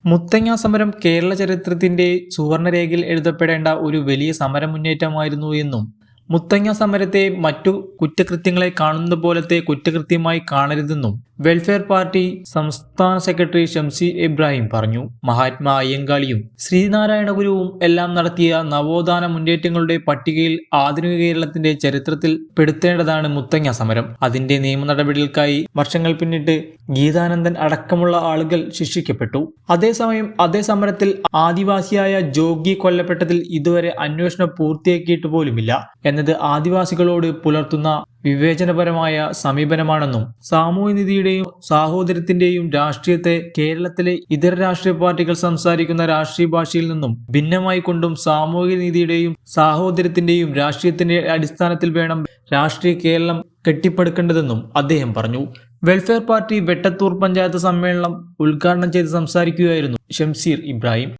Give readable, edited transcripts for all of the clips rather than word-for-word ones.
മുത്തങ്ങ സമരം കേരള ചരിത്രത്തിന്റെ സുവർണരേഖയിൽ എഴുതപ്പെടേണ്ട ഒരു വലിയ സമര മുന്നേറ്റമായിരുന്നു എന്നും മുത്തങ്ങ സമരത്തെ മറ്റു കുറ്റകൃത്യങ്ങളെ കാണുന്ന പോലത്തെ കുറ്റകൃത്യമായി കാണരുതെന്നും വെൽഫെയർ പാർട്ടി സംസ്ഥാന സെക്രട്ടറി ഷംസീർ ഇബ്രാഹിം പറഞ്ഞു. മഹാത്മാ അയ്യങ്കാളിയും ശ്രീനാരായണ ഗുരുവും എല്ലാം നടത്തിയ നവോത്ഥാന മുന്നേറ്റങ്ങളുടെ പട്ടികയിൽ ആധുനിക കേരളത്തിന്റെ ചരിത്രത്തിൽ പെടുത്തേണ്ടതാണ് മുത്തങ്ങ സമരം. അതിന്റെ നിയമ നടപടികൾക്കായി വർഷങ്ങൾ പിന്നിട്ട് ഗീതാനന്ദൻ അടക്കമുള്ള ആളുകൾ ശിക്ഷിക്കപ്പെട്ടു. അതേസമയം അതേ സമരത്തിൽ ആദിവാസിയായ ജോഗി കൊല്ലപ്പെട്ടതിൽ ഇതുവരെ അന്വേഷണം പൂർത്തിയാക്കിയിട്ട് പോലുമില്ല എന്നത് ആദിവാസികളോട് പുലർത്തുന്ന വിവേചനപരമായ സമീപനമാണെന്നും സാമൂഹ്യനീതിയുടെയും സാഹോദര്യത്തിന്റെയും രാഷ്ട്രീയത്തെ കേരളത്തിലെ ഇതര രാഷ്ട്രീയ പാർട്ടികൾ സംസാരിക്കുന്ന രാഷ്ട്രീയ ഭാഷയിൽ നിന്നും ഭിന്നമായി കൊണ്ടും സാമൂഹ്യനീതിയുടെയും സാഹോദര്യത്തിന്റെയും രാഷ്ട്രീയത്തിന്റെ അടിസ്ഥാനത്തിൽ വേണം രാഷ്ട്രീയ കേരളം കെട്ടിപ്പടുക്കേണ്ടതെന്നും അദ്ദേഹം പറഞ്ഞു. വെൽഫെയർ പാർട്ടി വെട്ടത്തൂർ പഞ്ചായത്ത് സമ്മേളനം ഉദ്ഘാടനം ചെയ്ത് സംസാരിക്കുകയായിരുന്നു ഷംസീർ ഇബ്രാഹിം.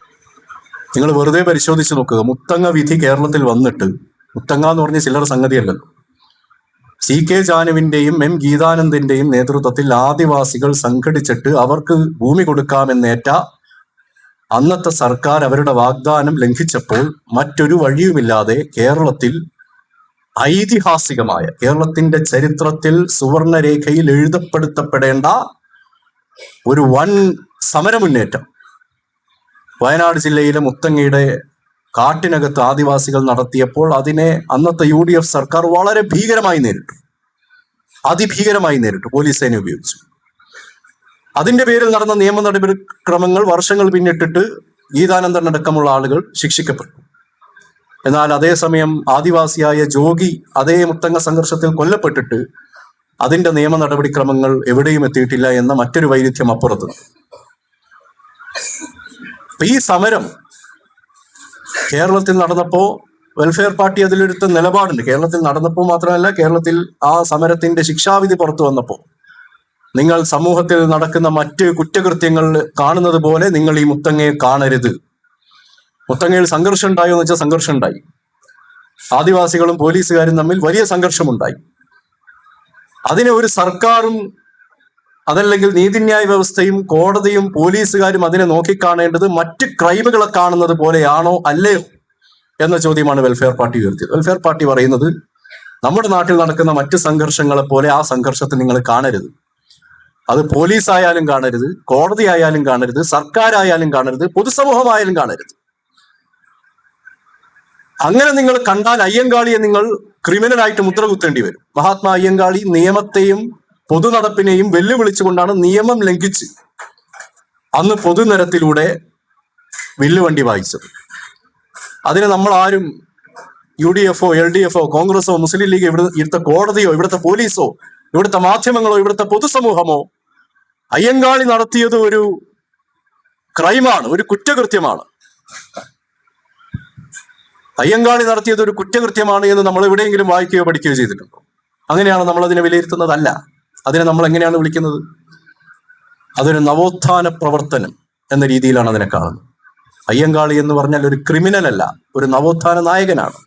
നിങ്ങൾ വെറുതെ പരിശോധിച്ച് നോക്കുക. മുത്തങ്ങ വിധി കേരളത്തിൽ വന്നിട്ട്, മുത്തങ്ങ എന്ന് പറഞ്ഞ ചില്ലറ സംഗതിയല്ലല്ലോ. CK ജാനുവിന്റെയും M ഗീതാനന്ദന്റെയും നേതൃത്വത്തിൽ ആദിവാസികൾ സംഘടിച്ചിട്ട് അവർക്ക് ഭൂമി കൊടുക്കാമെന്നേറ്റ അന്നത്തെ സർക്കാർ അവരുടെ വാഗ്ദാനം ലംഘിച്ചപ്പോൾ മറ്റൊരു വഴിയുമില്ലാതെ കേരളത്തിൽ ഐതിഹാസികമായ, കേരളത്തിന്റെ ചരിത്രത്തിൽ സുവർണരേഖയിൽ എഴുതപ്പെടുത്തപ്പെടേണ്ട ഒരു വൻ സമരമുന്നേറ്റം വയനാട് ജില്ലയിലെ മുത്തങ്ങയുടെ കാട്ടിനകത്ത് ആദിവാസികൾ നടത്തിയപ്പോൾ അതിനെ അന്നത്തെ UDF സർക്കാർ വളരെ ഭീകരമായി നേരിട്ടു, അതിഭീകരമായി നേരിട്ടു, പോലീസ് സേന ഉപയോഗിച്ചു. അതിന്റെ പേരിൽ നടന്ന നിയമ നടപടിക്രമങ്ങൾ വർഷങ്ങൾ പിന്നിട്ടിട്ട് ഗീതാനന്ദൻ അടക്കമുള്ള ആളുകൾ ശിക്ഷിക്കപ്പെട്ടു. എന്നാൽ അതേസമയം ആദിവാസിയായ ജോഗി അതേ മുത്തങ്ങ സംഘർഷത്തിൽ കൊല്ലപ്പെട്ടിട്ട് അതിന്റെ നിയമ നടപടിക്രമങ്ങൾ എവിടെയും എത്തിയിട്ടില്ല എന്ന മറ്റൊരു വൈരുദ്ധ്യം അപ്പുറത്ത്. ഈ സമരം കേരളത്തിൽ നടന്നപ്പോ വെൽഫെയർ പാർട്ടി അതിലെടുത്ത നിലപാടുണ്ട്. കേരളത്തിൽ നടന്നപ്പോൾ മാത്രമല്ല, കേരളത്തിൽ ആ സമരത്തിന്റെ ശിക്ഷാവിധി പുറത്തു വന്നപ്പോ നിങ്ങൾ സമൂഹത്തിൽ നടക്കുന്ന മറ്റ് കുറ്റകൃത്യങ്ങൾ കാണുന്നത് പോലെ നിങ്ങൾ ഈ മുത്തങ്ങയെ കാണരുത്. മുത്തങ്ങയിൽ സംഘർഷം ഉണ്ടായോ എന്ന് വെച്ചാൽ സംഘർഷം ഉണ്ടായി. ആദിവാസികളും പോലീസുകാരും തമ്മിൽ വലിയ സംഘർഷമുണ്ടായി. അതിനെ ഒരു സർക്കാരും അതല്ലെങ്കിൽ നീതിന്യായ വ്യവസ്ഥയും കോടതിയും പോലീസുകാരും അതിനെ നോക്കിക്കാണേണ്ടത് മറ്റ് ക്രൈമുകളെ കാണുന്നത് പോലെയാണോ അല്ലയോ എന്ന ചോദ്യമാണ് വെൽഫെയർ പാർട്ടി ഉയർത്തിയത്. വെൽഫെയർ പാർട്ടി പറയുന്നത് നമ്മുടെ നാട്ടിൽ നടക്കുന്ന മറ്റ് സംഘർഷങ്ങളെ പോലെ ആ സംഘർഷത്തെ നിങ്ങൾ കാണരുത്. അത് പോലീസായാലും കാണരുത്, കോടതി ആയാലും കാണരുത്, സർക്കാരായാലും കാണരുത്, പൊതുസമൂഹമായാലും കാണരുത്. അങ്ങനെ നിങ്ങൾ കണ്ടാൽ അയ്യങ്കാളിയെ നിങ്ങൾ ക്രിമിനലായിട്ട് മുദ്ര കുത്തേണ്ടി വരും. മഹാത്മാ അയ്യങ്കാളി നിയമത്തെയും പൊതു നടപ്പിനെയും വെല്ലുവിളിച്ചുകൊണ്ടാണ് നിയമം ലംഘിച്ച് അന്ന് പൊതുനിരത്തിലൂടെ വില്ലുവണ്ടി വായിച്ചത്. അതിന് നമ്മൾ ആരും UDF LDF കോൺഗ്രസോ മുസ്ലിം ലീഗ്, ഇവിടുത്തെ കോടതിയോ ഇവിടുത്തെ പോലീസോ ഇവിടുത്തെ മാധ്യമങ്ങളോ ഇവിടുത്തെ പൊതുസമൂഹമോ അയ്യങ്കാളി നടത്തിയത് ഒരു ക്രൈമാണ്, ഒരു കുറ്റകൃത്യമാണ്, അയ്യങ്കാളി നടത്തിയത് ഒരു കുറ്റകൃത്യമാണ് എന്ന് നമ്മൾ എവിടെയെങ്കിലും വായിക്കുകയോ പഠിക്കുകയോ ചെയ്തിട്ടുണ്ടോ? അങ്ങനെയാണ് നമ്മൾ അതിനെ വിലയിരുത്തുന്നതല്ല. അതിനെ നമ്മൾ എങ്ങനെയാണ് വിളിക്കുന്നത്? അതൊരു നവോത്ഥാന പ്രവർത്തനം എന്ന രീതിയിലാണ് അതിനെ കാണുന്നത്. അയ്യങ്കാളി എന്ന് പറഞ്ഞാൽ ഒരു ക്രിമിനൽ അല്ല, ഒരു നവോത്ഥാന നായകനാണ്.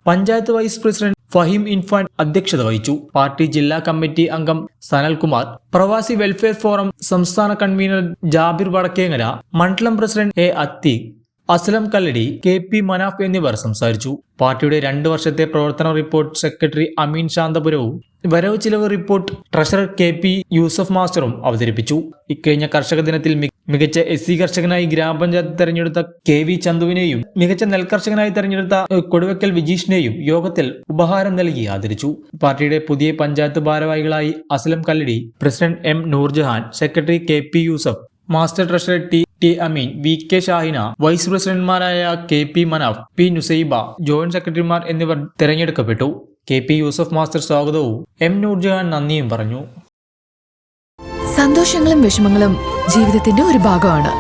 പഞ്ചായത്ത് വൈസ് പ്രസിഡന്റ് ഫഹീം ഇൻഫാൻ അധ്യക്ഷത വഹിച്ചു. പാർട്ടി ജില്ലാ കമ്മിറ്റി അംഗം സനൽകുമാർ, പ്രവാസി വെൽഫെയർ ഫോറം സംസ്ഥാന കൺവീനർ ജാബിർ വടക്കേങ്ങര, മണ്ഡലം president A Atheeq, Aslam Kalladi, KP Manaf എന്നിവർ സംസാരിച്ചു. പാർട്ടിയുടെ 2 വർഷത്തെ പ്രവർത്തന റിപ്പോർട്ട് സെക്രട്ടറി അമീൻ ശാന്തപുരവും വരവ് ചിലവ് റിപ്പോർട്ട് ട്രഷറർ KP യൂസഫ് മാസ്റ്ററും അവതരിപ്പിച്ചു. ഇക്കഴിഞ്ഞ കർഷക ദിനത്തിൽ മികച്ച SC കർഷകനായി ഗ്രാമപഞ്ചായത്ത് തെരഞ്ഞെടുത്ത KV ചന്തുവിനെയും മികച്ച നെൽകർഷകനായി തെരഞ്ഞെടുത്ത കൊടുവക്കൽ വിജീഷിനെയും യോഗത്തിൽ ഉപഹാരം നൽകി ആദരിച്ചു. പാർട്ടിയുടെ പുതിയ പഞ്ചായത്ത് ഭാരവാഹികളായി Aslam Kalladi, president M Noorjahan, secretary KP Yusuf, master treasurer T Ameen, VK Shahina, vice പ്രസിഡന്റുമാരായ KP Manaf, P Nusaiba, joint സെക്രട്ടറിമാർ എന്നിവർ തെരഞ്ഞെടുക്കപ്പെട്ടു. KP യൂസഫ് മാസ്റ്റർ സ്വാഗതവും M നൂർജഹാൻ നന്ദിയും പറഞ്ഞു. സന്തോഷങ്ങളും വിഷമങ്ങളും ജീവിതത്തിന്റെ ഒരു ഭാഗമാണ്,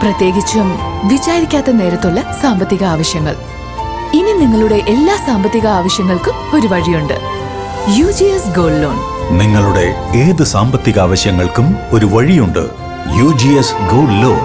പ്രത്യേകിച്ചും വിചാരിക്കാത്ത നേരത്തുള്ള സാമ്പത്തിക ആവശ്യങ്ങൾ. ഇനി നിങ്ങളുടെ എല്ലാ സാമ്പത്തിക ആവശ്യങ്ങൾക്കും ഒരു വഴിയുണ്ട്. UGS gold loan. നിങ്ങളുടെ ഏത് സാമ്പത്തിക ആവശ്യങ്ങൾക്കും ഒരു വഴിയുണ്ട്. UGS gold loan.